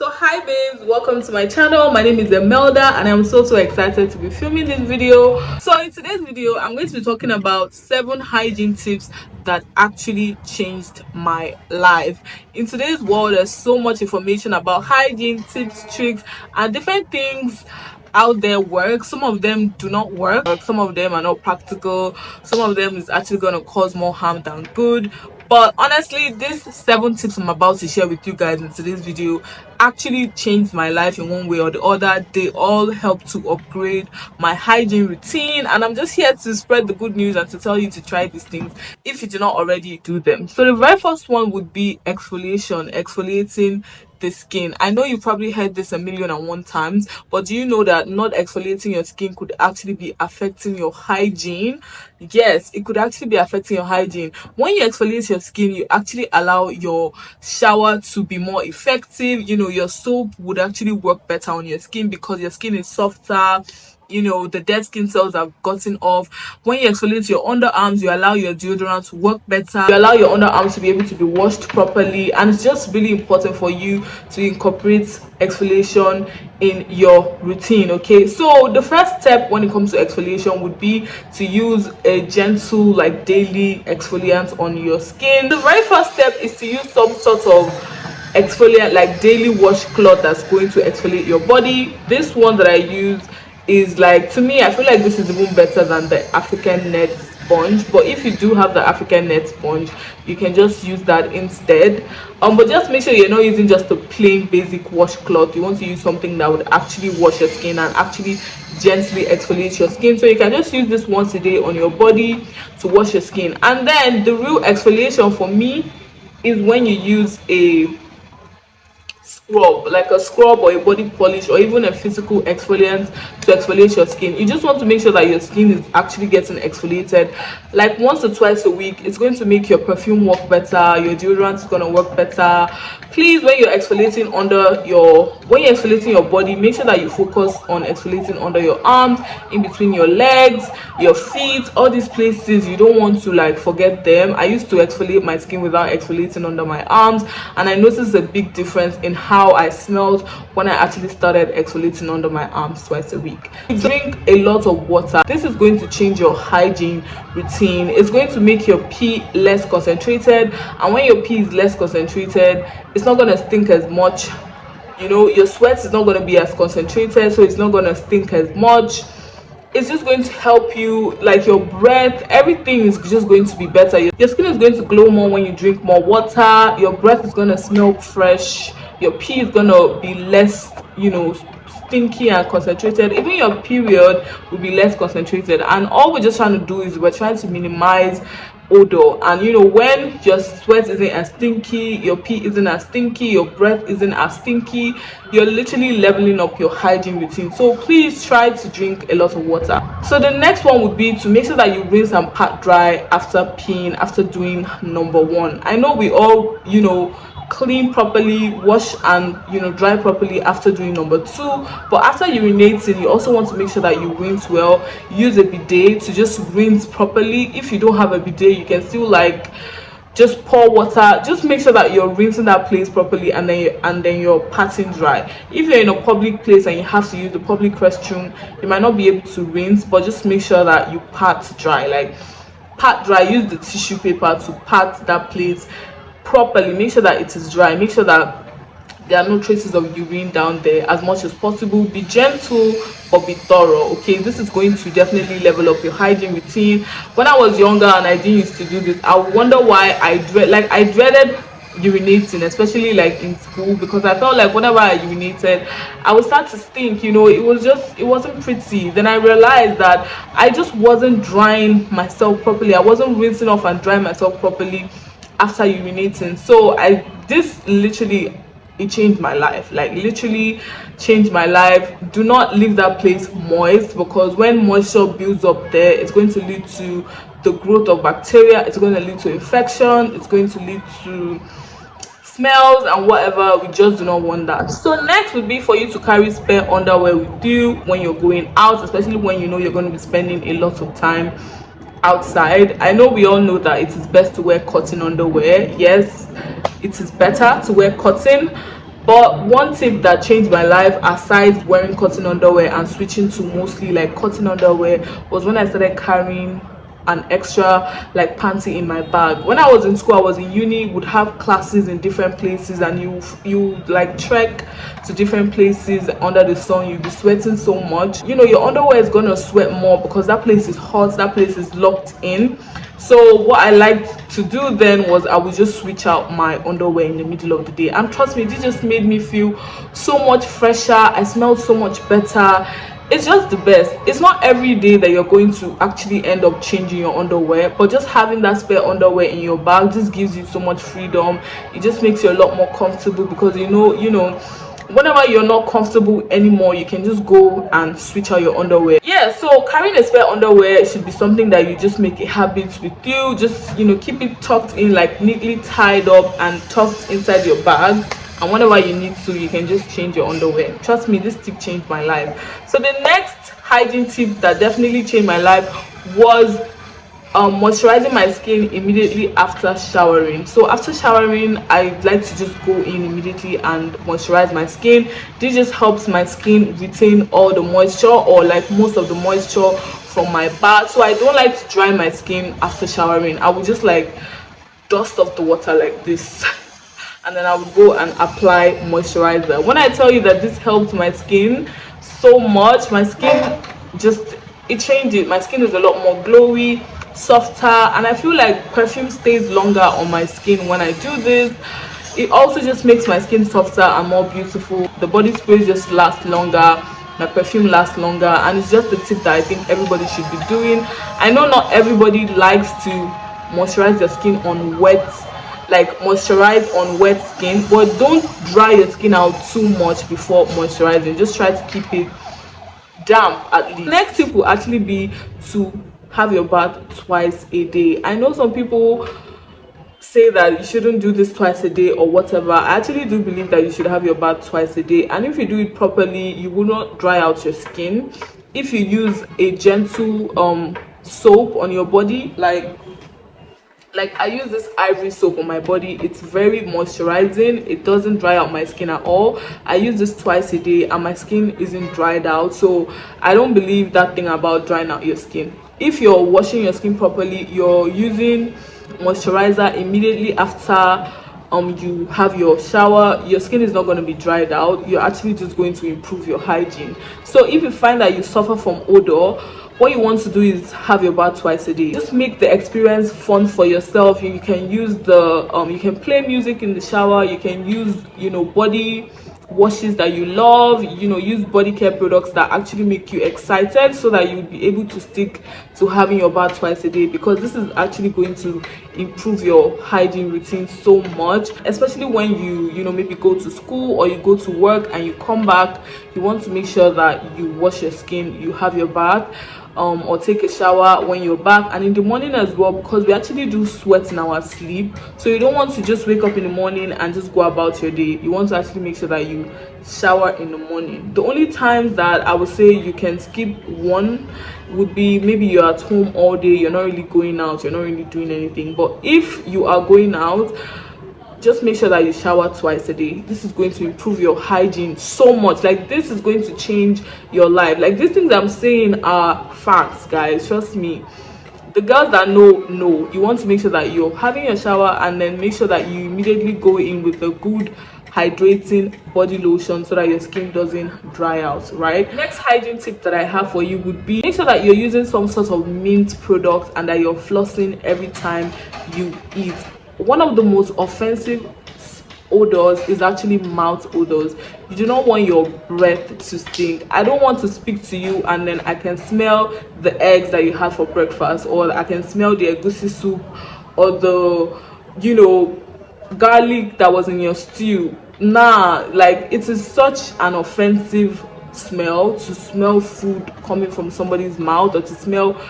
So hi babes, welcome to my channel. My name is Emelda and I'm so excited to be filming this video. So in today's video I'm going to be talking about 7 hygiene tips that actually changed my life. In today's world there's so much information about hygiene tips, tricks and different things out there work. Some of them do not work, some of them are not practical, some of them is actually going to cause more harm than good. But honestly, these 7 tips I'm about to share with you guys in today's video actually changed my life in one way or the other. They all help to upgrade my hygiene routine, and I'm just here to spread the good news and to tell you to try these things if you do not already do them. So the very first one would be exfoliating the skin. I know you probably heard this a million and one times, but do you know that not exfoliating your skin could actually be affecting your hygiene? Yes, it could actually be affecting your hygiene. When you exfoliate your skin, you actually allow your shower to be more effective. You know, your soap would actually work better on your skin because your skin is softer. You know, the dead skin cells have gotten off. When you exfoliate your underarms, you allow your deodorant to work better. You allow your underarms to be able to be washed properly, and it's just really important for you to incorporate exfoliation in your routine. Okay, so the first step when it comes to exfoliation would be to use a gentle, like, daily exfoliant on your skin. The very first step is to use some sort of exfoliant, like daily washcloth, that's going to exfoliate your body. This one that I use is, like, to me, I feel like this is even better than the African net sponge. But if you do have the African net sponge, you can just use that instead. But just make sure you're not using just a plain basic washcloth. You want to use something that would actually wash your skin and actually gently exfoliate your skin. So you can just use this once a day on your body to wash your skin. And then the real exfoliation for me is when you use a scrub, like a scrub or a body polish or even a physical exfoliant to exfoliate your skin. You just want to make sure that your skin is actually getting exfoliated like once or twice a week. It's going to make your perfume work better, your deodorant is going to work better. Please, when you're exfoliating your body, make sure that you focus on exfoliating under your arms, in between your legs, your feet, all these places. You don't want to, like, forget them. I used to exfoliate my skin without exfoliating under my arms, and I noticed a big difference in how I smelled when I actually started exfoliating under my arms twice a week. Drink a lot of water. This is going to change your hygiene routine. It's going to make your pee less concentrated, and when your pee is less concentrated, it's not going to stink as much. You know, your sweat is not going to be as concentrated, so it's not going to stink as much. It's just going to help you, like your breath, everything is just going to be better. Your skin is going to glow more when you drink more water. Your breath is going to smell fresh. Your pee is going to be less, you know, stinky and concentrated. Even your period will be less concentrated. And all we're just trying to do is we're trying to minimize odor. And you know, when your sweat isn't as stinky, your pee isn't as stinky, your breath isn't as stinky, you're literally leveling up your hygiene routine. So please try to drink a lot of water. So the next one would be to make sure that you rinse and pat dry after peeing, after doing number 1. I know we all, you know, clean properly, wash and, you know, dry properly after doing number 2, but after urinating, you also want to make sure that you rinse well. Use a bidet to just rinse properly. If you don't have a bidet, you can still, like, just pour water. Just make sure that you're rinsing that place properly, and then you're patting dry. If you're in a public place and you have to use the public restroom, you might not be able to rinse, but just make sure that you pat dry. Like, pat dry. Use the tissue paper to pat that place properly. Make sure that it is dry. Make sure that there are no traces of urine down there as much as possible. Be gentle but be thorough. Okay, this is going to definitely level up your hygiene routine. When I was younger and I didn't used to do this, I would wonder why I dreaded urinating, especially like in school, because I felt like whenever I urinated I would start to stink. You know, it wasn't pretty. Then I realized that I just wasn't drying myself properly. I wasn't rinsing off and drying myself properly after urinating. So this literally, it changed my life. Like, literally changed my life. Do not leave that place moist, because when moisture builds up there, it's going to lead to the growth of bacteria, it's going to lead to infection, it's going to lead to smells and whatever. We just do not want that. So next would be for you to carry spare underwear with you when you're going out, especially when you know you're going to be spending a lot of time outside. I know we all know that it is best to wear cotton underwear. Yes, it is better to wear cotton, But one tip that changed my life, aside wearing cotton underwear and switching to mostly like cotton underwear, was when I started carrying an extra like panty in my bag. When I was in school, I was in uni, would have classes in different places, and you like trek to different places under the sun. You'll be sweating so much, you know, your underwear is gonna sweat more because that place is hot, that place is locked in. So what I liked to do then was I would just switch out my underwear in the middle of the day, and trust me, this just made me feel so much fresher. I smelled so much better. It's just the best. It's not every day that you're going to actually end up changing your underwear, but just having that spare underwear in your bag just gives you so much freedom. It just makes you a lot more comfortable, because you know whenever you're not comfortable anymore, you can just go and switch out your underwear. Yeah, so carrying a spare underwear should be something that you just make a habit with you. Just, you know, keep it tucked in, like neatly tied up and tucked inside your bag, and whenever you need to, you can just change your underwear. Trust me, this tip changed my life. So the next hygiene tip that definitely changed my life was moisturizing my skin immediately after showering. So after showering, I like to just go in immediately and moisturize my skin. This just helps my skin retain all the moisture, or like most of the moisture from my bath. So I don't like to dry my skin after showering. I would just like dust off the water like this and then I would go and apply moisturizer. When I tell you that this helped my skin so much, my skin just, it changed it. My skin is a lot more glowy, softer, and I feel like perfume stays longer on my skin when I do this. It also just makes my skin softer and more beautiful. The body sprays just last longer, my perfume lasts longer, and it's just a tip that I think everybody should be doing. I know not everybody likes to moisturize their skin on wet, like moisturize on wet skin, but don't dry your skin out too much before moisturizing. Just try to keep it damp at least. Next tip will actually be to have your bath twice a day. I know some people say that you shouldn't do this twice a day or whatever. I actually do believe that you should have your bath twice a day, and if you do it properly, you will not dry out your skin. If you use a gentle soap on your body, like I use this ivory soap on my body, it's very moisturizing. It doesn't dry out my skin at all. I use this twice a day and my skin isn't dried out. So I don't believe that thing about drying out your skin. If you're washing your skin properly, you're using moisturizer immediately after you have your shower, your skin is not going to be dried out. You're actually just going to improve your hygiene. So if you find that you suffer from odor, what you want to do is have your bath twice a day. Just make the experience fun for yourself. You can use the you can play music in the shower. You can use, you know, body washes that you love, you know, use body care products that actually make you excited, so that you'll be able to stick to having your bath twice a day, because this is actually going to improve your hygiene routine so much, especially when you know, maybe go to school or you go to work and you come back. You want to make sure that you wash your skin, you have your bath, or take a shower when you're back, and in the morning as well, because we actually do sweat in our sleep. So you don't want to just wake up in the morning and just go about your day. You want to actually make sure that you shower in the morning. The only times that I would say you can skip one would be maybe you're at home all day, you're not really going out, you're not really doing anything. But if you are going out, just make sure that you shower twice a day. This is going to improve your hygiene so much. Like, this is going to change your life. Like, these things I'm saying are facts, guys, trust me. The girls that know you want to make sure that you're having your shower, and then make sure that you immediately go in with a good hydrating body lotion, so that your skin doesn't dry out, right? Next hygiene tip that I have for you would be, make sure that you're using some sort of mint product and that you're flossing every time you eat. One of the most offensive odors is actually mouth odors. You do not want your breath to stink. I don't want to speak to you and then I can smell the eggs that you had for breakfast, or I can smell the egusi soup, or the, you know, garlic that was in your stew. Nah, like, it is such an offensive smell to smell food coming from somebody's mouth, or to smell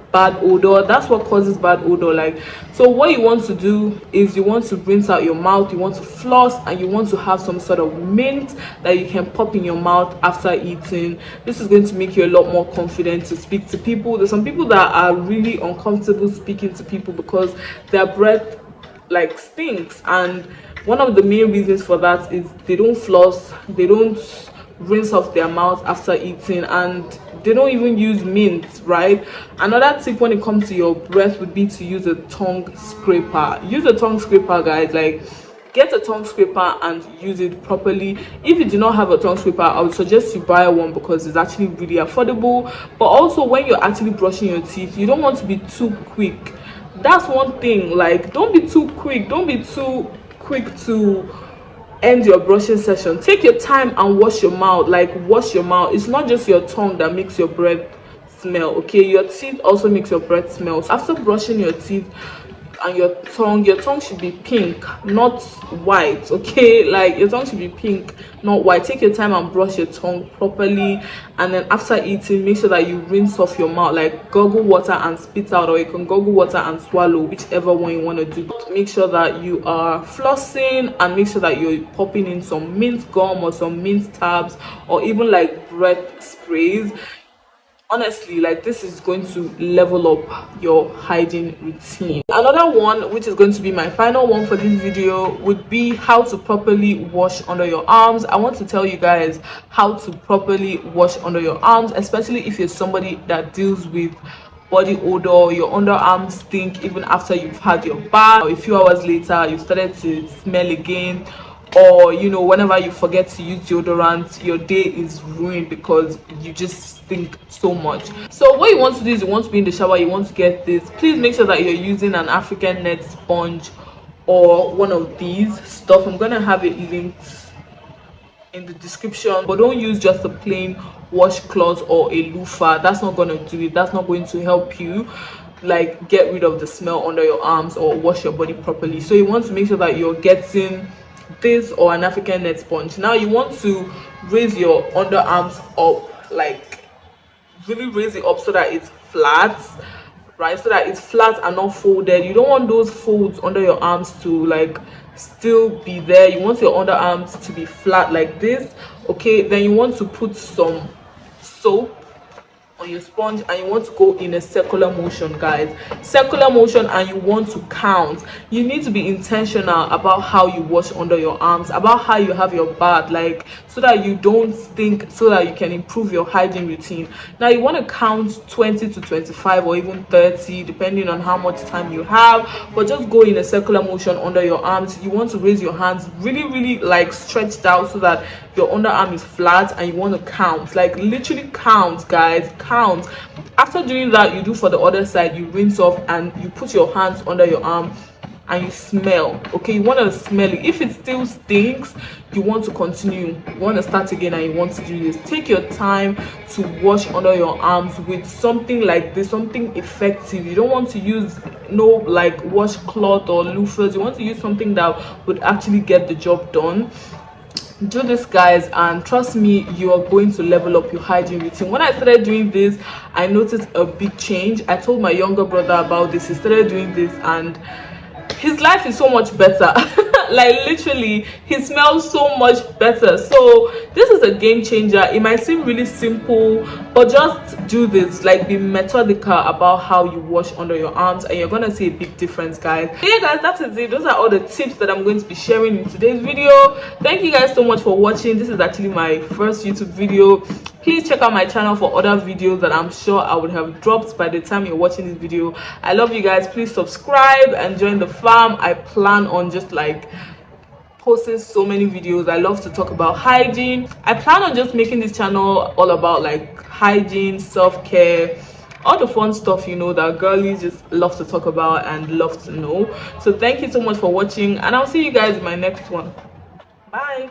bad odor. That's what causes bad odor. Like, so what you want to do is you want to rinse out your mouth, you want to floss, and you want to have some sort of mint that you can pop in your mouth after eating. This is going to make you a lot more confident to speak to people. There's some people that are really uncomfortable speaking to people because their breath like stinks. And one of the main reasons for that is they don't floss, they don't rinse off their mouth after eating, and they don't even use mint, right? Another tip when it comes to your breath would be to use a tongue scraper. Use a tongue scraper, guys. Like, get a tongue scraper and use it properly. If you do not have a tongue scraper, I would suggest you buy one because it's actually really affordable. But also, when you're actually brushing your teeth, you don't want to be too quick. That's one thing. Like, don't be too quick, don't be too quick to end your brushing session. Take your time and wash your mouth. Like, wash your mouth. It's not just your tongue that makes your breath smell, okay? Your teeth also makes your breath smell. So after brushing your teeth and your tongue should be pink, not white, okay? Like, your tongue should be pink, not white. Take your time and brush your tongue properly, and then after eating, make sure that you rinse off your mouth. Like, gargle water and spit out, or you can gargle water and swallow, whichever one you want to do. Make sure that you are flossing, and make sure that you're popping in some mint gum or some mint tabs, or even like breath sprays. Honestly, like, this is going to level up your hygiene routine. Another one, which is going to be my final one for this video, would be how to properly wash under your arms. I want to tell you guys how to properly wash under your arms, especially if you're somebody that deals with body odor. Your underarms stink even after you've had your bath, or a few hours later you started to smell again, or you know, whenever you forget to use deodorant, your day is ruined because you just stink so much. So what you want to do is, you want to be in the shower, you want to get this. Please make sure that you're using an African net sponge or one of these stuff. I'm gonna have it linked in the description, but don't use just a plain washcloth or a loofah. That's not going to do it. That's not going to help you like get rid of the smell under your arms or wash your body properly. So you want to make sure that you're getting this or an African net sponge. Now you want to raise your underarms up, like really raise it up so that it's flat, right? So that it's flat and not folded. You don't want those folds under your arms to like still be there. You want your underarms to be flat like this, okay? Then you want to put some soap on your sponge, and you want to go in a circular motion, guys, circular motion. And you want to count. You need to be intentional about how you wash under your arms, about how you have your bath, like, so that you don't stink, so that you can improve your hygiene routine. Now you want to count 20 to 25 or even 30, depending on how much time you have, but just go in a circular motion under your arms. You want to raise your hands really like stretched out so that your underarm is flat, and you want to count, like literally count, guys, count. After doing that, you do for the other side. You rinse off and you put your hands under your arm and you smell, okay? You want to smell it. If it still stinks, you want to continue, you want to start again, and you want to do this. Take your time to wash under your arms with something like this, something effective. You don't want to use no like washcloth or loofahs. You want to use something that would actually get the job done. Do this, guys, and trust me, you are going to level up your hygiene routine. When I started doing this, I noticed a big change. I told my younger brother about this. He started doing this and his life is so much better. Like, literally, he smells so much better. So this is a game changer. It might seem really simple, but just do this. Like, be methodical about how you wash under your arms, and you're gonna see a big difference, guys. So yeah, guys, that is it. Those are all the tips that I'm going to be sharing in today's video. Thank you guys so much for watching. This is actually my first YouTube video. Please check out my channel for other videos that I'm sure I would have dropped by the time you're watching this video. I love you guys. Please subscribe and join the fam. I plan on just like posting so many videos. I love to talk about hygiene. I plan on just making this channel all about like hygiene, self-care, all the fun stuff, you know, that girlies just love to talk about and love to know. So thank you so much for watching, and I'll see you guys in my next one. Bye.